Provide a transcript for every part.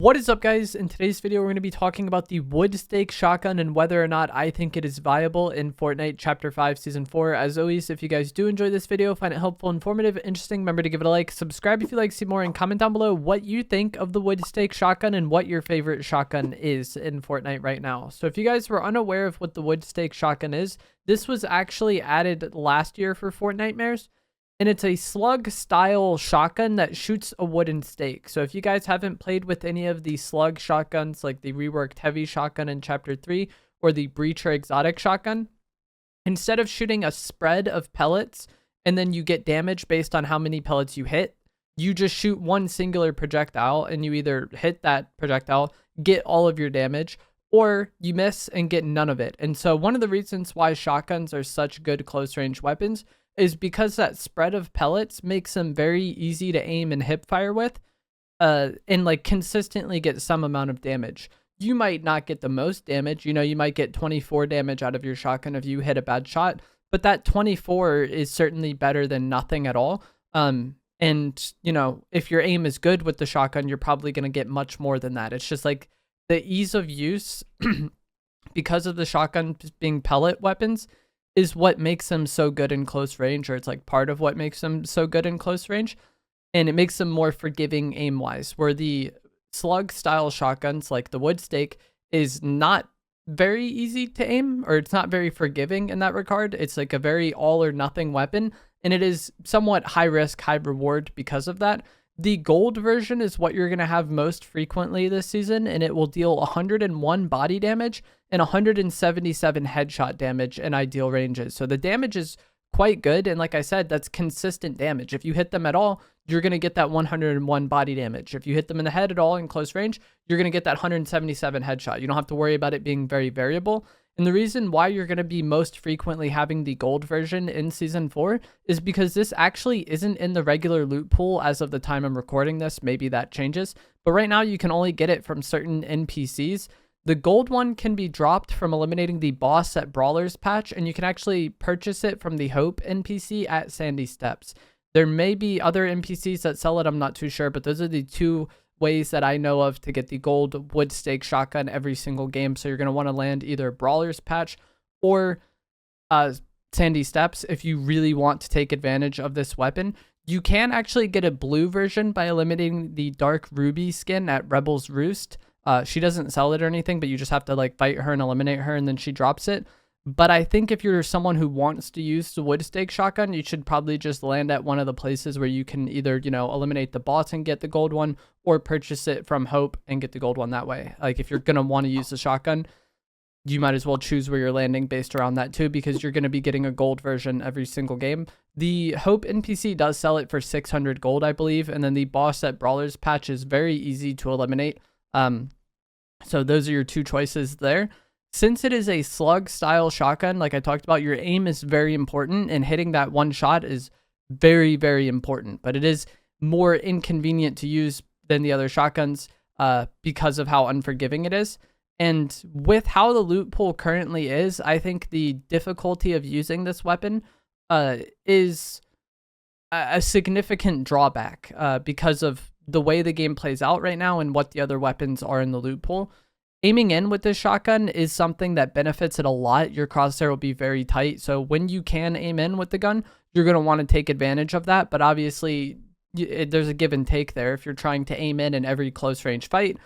What is up, guys? In today's video, we're going to be talking about the wood stake shotgun and whether or not I think it is viable in Fortnite Chapter 5 Season 4. As always, if you guys do enjoy this video, find it helpful, informative, interesting, remember to give it a like, subscribe if you like to see more, and comment down below what you think of the wood stake shotgun and what your favorite shotgun is in Fortnite right now. So if you guys were unaware of what the wood stake shotgun is, this was actually added last year for Fortnitemares. And it's a slug style shotgun that shoots a wooden stake. So if you guys haven't played with any of the slug shotguns, like the reworked heavy shotgun in chapter 3 or the breacher exotic shotgun, instead of shooting a spread of pellets and then you get damage based on how many pellets you hit, you just shoot one singular projectile and you either hit that projectile, get all of your damage, or you miss and get none of it. And so one of the reasons why shotguns are such good close range weapons is because that spread of pellets makes them very easy to aim and hip fire with, and like consistently get some amount of damage. You might not get the most damage, you might get 24 damage out of your shotgun if you hit a bad shot, but that 24 is certainly better than nothing at all. And if your aim is good with the shotgun, you're probably going to get much more than that. It's just like the ease of use because of the shotgun being pellet weapons is what makes them so good in close range, or it's like part of what makes them so good in close range, and it makes them more forgiving aim wise, where the slug style shotguns like the wood stake is not very easy to aim, or it's not very forgiving in that regard. It's like a very all or nothing weapon, and it is somewhat high risk, high reward because of that. The gold version is what you're going to have most frequently this season, and it will deal 101 body damage and 177 headshot damage in ideal ranges. So the damage is quite good, and like I said, that's consistent damage. If you hit them at all, you're going to get that 101 body damage. If you hit them in the head at all in close range, you're going to get that 177 headshot. You don't have to worry about it being very variable. And the reason why you're going to be most frequently having the gold version in Season 4 is because this actually isn't in the regular loot pool as of the time I'm recording this. Maybe that changes. But right now you can only get it from certain NPCs. The gold one can be dropped from eliminating the boss at Brawler's patch, and you can actually purchase it from the Hope NPC at Sandy Steps. There may be other NPCs that sell it, I'm not too sure, but those are the two ways that I know of to get the gold wood stake shotgun every single game. So you're going to want to land either Brawler's patch or Sandy Steps if you really want to take advantage of this weapon. You can actually get a blue version by eliminating the Dark Ruby skin at Rebel's Roost. She doesn't sell it or anything, but you just have to like fight her and eliminate her, and then she drops it. But I think if you're someone who wants to use the wood stake shotgun, you should probably just land at one of the places where you can either, eliminate the boss and get the gold one, or purchase it from Hope and get the gold one that way. Like if you're going to want to use the shotgun, you might as well choose where you're landing based around that too, because you're going to be getting a gold version every single game. The Hope NPC does sell it for 600 gold, I believe. And then the boss at Brawler's patch is very easy to eliminate. So those are your two choices there. Since it is a slug style shotgun, like I talked about, your aim is very important, and hitting that one shot is very, very important, but it is more inconvenient to use than the other shotguns because of how unforgiving it is. And with how the loot pool currently is, I think the difficulty of using this weapon is a significant drawback because of the way the game plays out right now and what the other weapons are in the loot pool. Aiming in with this shotgun is something that benefits it a lot. Your crosshair will be very tight. So when you can aim in with the gun, you're going to want to take advantage of that. But obviously, there's a give and take there. If you're trying to aim in every close range fight,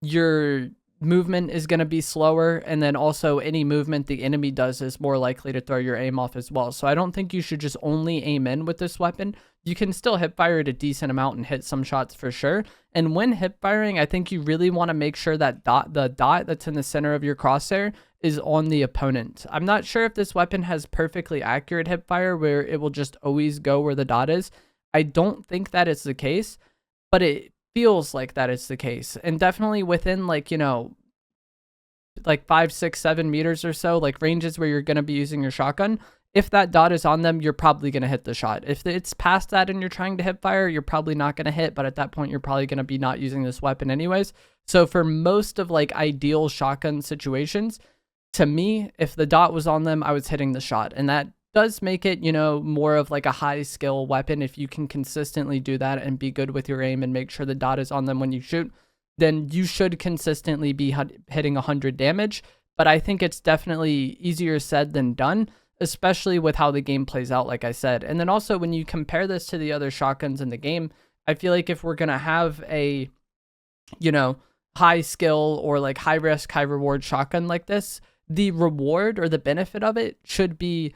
your movement is going to be slower. And then also any movement the enemy does is more likely to throw your aim off as well. So I don't think you should just only aim in with this weapon. You can still hip fire it a decent amount and hit some shots for sure. And when hip firing, I think you really want to make sure that the dot that's in the center of your crosshair is on the opponent. I'm not sure if this weapon has perfectly accurate hip fire where it will just always go where the dot is. I don't think that is the case, but it feels like that is the case. And definitely within like 5, 6, 7 meters or so, like ranges where you're going to be using your shotgun, if that dot is on them, you're probably going to hit the shot. If it's past that and you're trying to hip fire, you're probably not going to hit, but at that point, you're probably going to be not using this weapon anyways. So for most of like ideal shotgun situations, to me, if the dot was on them, I was hitting the shot. And that does make it, more of like a high skill weapon if you can consistently do that and be good with your aim and make sure the dot is on them when you shoot. then you should consistently be hitting 100 damage. But I think it's definitely easier said than done, especially with how the game plays out, like I said. And then also when you compare this to the other shotguns in the game, I feel like if we're going to have a, you know, high skill or like high risk, high reward shotgun like this, the reward or the benefit of it should be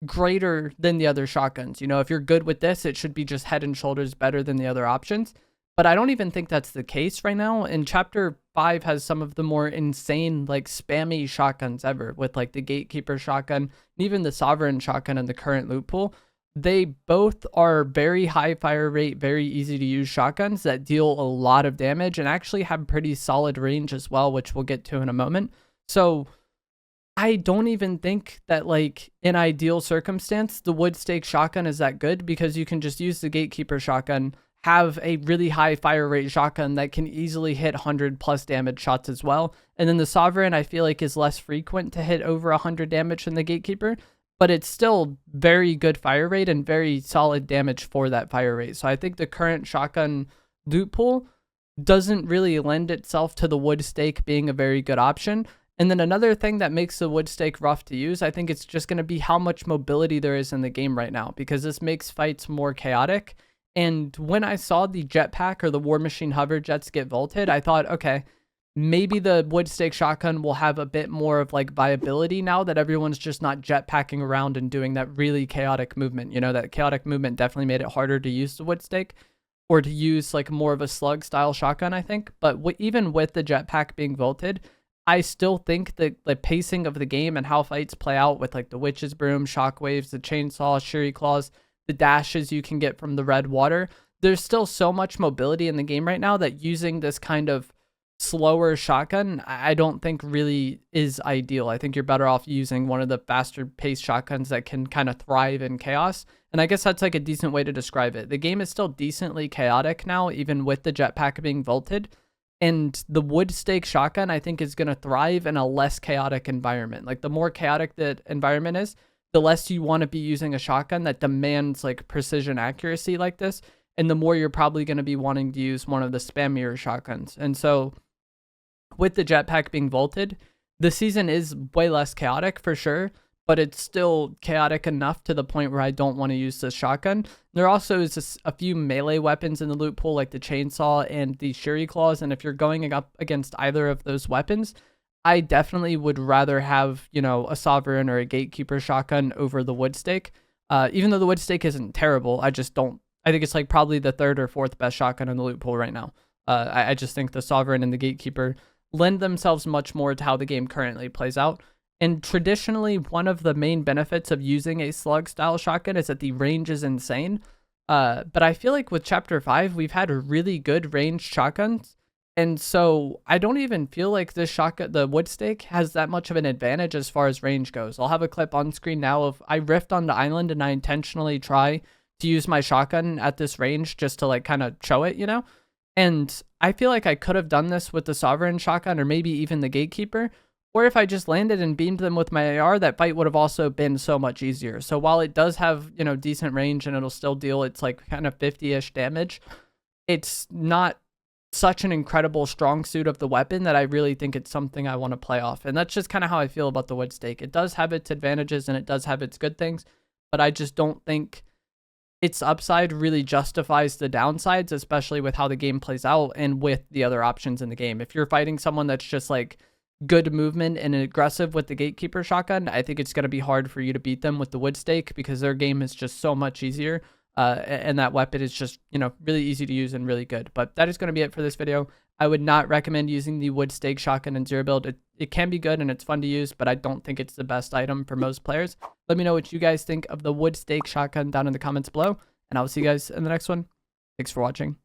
greater than the other shotguns. You know, if you're good with this, it should be just head and shoulders better than the other options. But I don't even think that's the case right now. And chapter 5 has some of the more insane, like spammy shotguns ever, with like the gatekeeper shotgun and even the sovereign shotgun in the current loot pool. They both are very high fire rate, very easy to use shotguns that deal a lot of damage and actually have pretty solid range as well, which we'll get to in a moment. So I don't even think that, like, in ideal circumstance, the wood stake shotgun is that good, because you can just use the gatekeeper shotgun, have a really high fire rate shotgun that can easily hit 100+ damage shots as well. And then the sovereign, I feel like, is less frequent to hit over 100 damage than the gatekeeper, but it's still very good fire rate and very solid damage for that fire rate. So I think the current shotgun loot pool doesn't really lend itself to the wood stake being a very good option. And then another thing that makes the wood stake rough to use, I think it's just going to be how much mobility there is in the game right now, because this makes fights more chaotic. And when I saw the jetpack or the war machine hover jets get vaulted, I thought, okay, maybe the wood stake shotgun will have a bit more of like viability now that everyone's just not jetpacking around and doing that really chaotic movement. You know, that chaotic movement definitely made it harder to use the wood stake, or to use like more of a slug style shotgun, I think. But even with the jetpack being vaulted, I still think that the pacing of the game and how fights play out with like the witch's broom, shockwaves, the chainsaw, shuri claws, the dashes you can get from the red water, there's still so much mobility in the game right now that using this kind of slower shotgun, I don't think really is ideal. I think you're better off using one of the faster paced shotguns that can kind of thrive in chaos. And I guess that's like a decent way to describe it. The game is still decently chaotic now, even with the jetpack being vaulted. And the wood stake shotgun, I think, is going to thrive in a less chaotic environment. Like, the more chaotic the environment is, the less you want to be using a shotgun that demands like precision accuracy like this. And the more you're probably going to be wanting to use one of the spammier shotguns. And so with the jetpack being vaulted, the season is way less chaotic for sure, but it's still chaotic enough to the point where I don't want to use the shotgun. There also is a few melee weapons in the loot pool, like the chainsaw and the shuri claws, and if you're going up against either of those weapons, I definitely would rather have, you know, a sovereign or a gatekeeper shotgun over the wood stake. Even though the wood stake isn't terrible, I think it's like probably the third or fourth best shotgun in the loot pool right now. I just think the sovereign and the gatekeeper lend themselves much more to how the game currently plays out. And traditionally, one of the main benefits of using a slug style shotgun is that the range is insane. But I feel like with chapter 5, we've had really good ranged shotguns. And so I don't even feel like this shotgun, the wood stake, has that much of an advantage as far as range goes. I'll have a clip on screen now of I rift on the island and I intentionally try to use my shotgun at this range just to like kind of show it, you know? And I feel like I could have done this with the sovereign shotgun or maybe even the gatekeeper. Or if I just landed and beamed them with my AR, that fight would have also been so much easier. So while it does have, you know, decent range and it'll still deal its like kind of 50-ish damage, it's not such an incredible strong suit of the weapon that I really think it's something I want to play off. And that's just kind of how I feel about the wood stake. It does have its advantages and it does have its good things, but I just don't think its upside really justifies the downsides, especially with how the game plays out and with the other options in the game. If you're fighting someone that's just like good movement and aggressive with the gatekeeper shotgun, I think it's going to be hard for you to beat them with the wood stake because their game is just so much easier. And that weapon is just, you know, really easy to use and really good. But that is going to be it for this video. I would not recommend using the wood stake shotgun in zero build. It can be good and it's fun to use, but I don't think it's the best item for most players. Let me know what you guys think of the wood stake shotgun down in the comments below, and I'll see you guys in the next one. Thanks for watching.